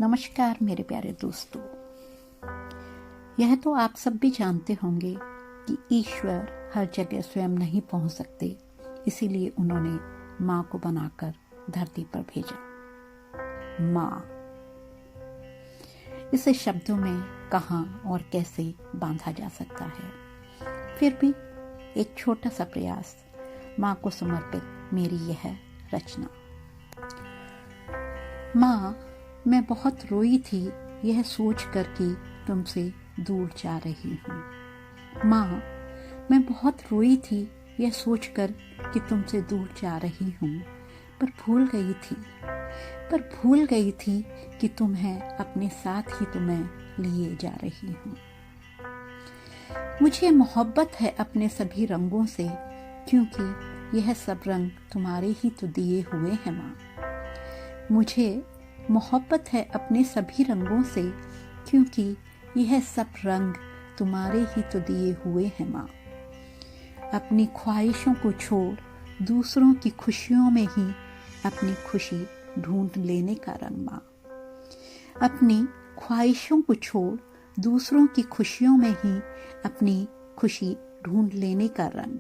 नमस्कार मेरे प्यारे दोस्तों। यह तो आप सब भी जानते होंगे कि ईश्वर हर जगह स्वयं नहीं पहुंच सकते, इसीलिए उन्होंने माँ को बनाकर धरती पर भेजा। माँ, इसे शब्दों में कहाँ और कैसे बांधा जा सकता है। फिर भी एक छोटा सा प्रयास, माँ को समर्पित मेरी यह रचना। माँ, मैं बहुत रोई थी यह सोच कर कि तुमसे दूर जा रही हूँ। माँ, मैं बहुत रोई थी यह सोच कर कि तुमसे दूर जा रही हूँ, पर भूल गई थी कि तुम्हें अपने साथ ही तुम्हें लिए जा रही हूँ। मुझे मोहब्बत है अपने सभी रंगों से, क्योंकि यह सब रंग तुम्हारे ही तो दिए हुए हैं माँ। मुझे मोहब्बत है अपने सभी रंगों से, क्योंकि यह सब रंग तुम्हारे ही तो दिए हुए हैं माँ। अपनी ख्वाहिशों को छोड़ दूसरों की खुशियों में ही अपनी खुशी ढूंढ लेने का रंग माँ। अपनी ख्वाहिशों को छोड़ दूसरों की खुशियों में ही अपनी खुशी ढूंढ लेने का रंग।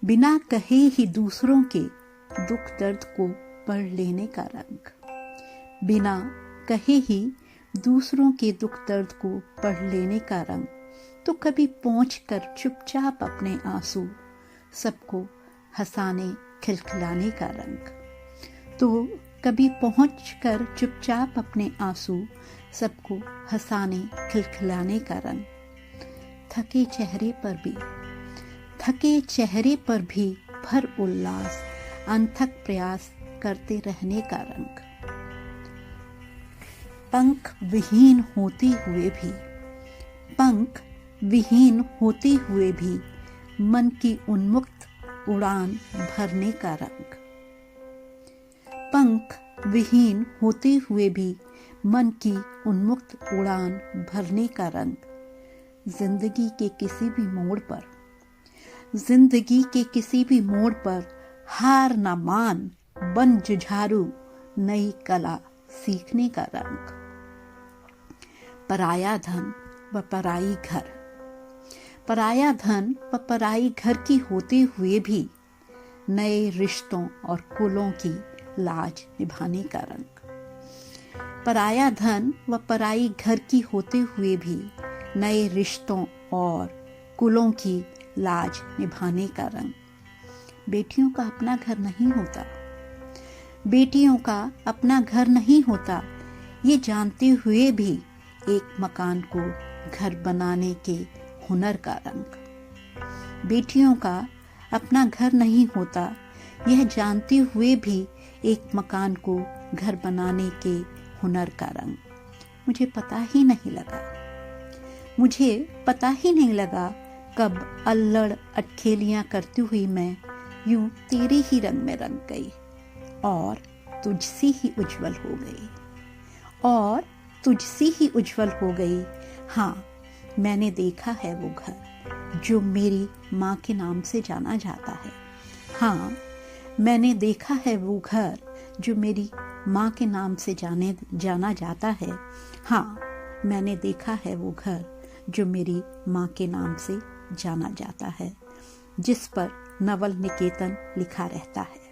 बिना कहे ही दूसरों के दुख दर्द को पढ़ लेने का रंग। बिना कहे ही दूसरों के दुख दर्द को पढ़ लेने का रंग। तो कभी पहुंचकर चुपचाप अपने आंसू सबको हंसाने खिलखिलाने का रंग। तो कभी पहुंचकर चुपचाप अपने आंसू सबको हंसाने खिलखिलाने का रंग। थके चेहरे पर भी भर उल्लास अनथक प्रयास करते रहने का रंग। पंख विहीन होते हुए भी मन की उन्मुक्त उड़ान भरने का रंग। पंख विहीन होते हुए भी मन की उन्मुक्त उड़ान भरने का रंग। जिंदगी के किसी भी मोड़ पर हार न मान, बन जुझारू नई कला सीखने का रंग। पराया धन व पराई घर की होते हुए भी नए रिश्तों और कुलों की लाज निभाने का रंग। पराया धन व पराई घर की होते हुए भी नए रिश्तों और कुलों की लाज निभाने का रंग। बेटियों का अपना घर नहीं होता, ये जानते हुए भी एक मकान को घर बनाने के हुनर का रंग। बेटियों का अपना घर नहीं होता, यह जानते हुए भी एक मकान को घर बनाने के हुनर का रंग। मुझे पता ही नहीं लगा कब अल्लड़ अटखेलियां करती हुई मैं यूं तेरे ही रंग में रंग गई और तुझसे ही उज्जवल हो गई। हाँ, मैंने देखा है वो घर जो मेरी माँ के नाम से जाना जाता है। हाँ, मैंने देखा है वो घर जो मेरी माँ के नाम से जाना जाता है। हाँ, मैंने देखा है वो घर जो मेरी माँ के नाम से जाना जाता है, जिस पर नवल निकेतन लिखा रहता है।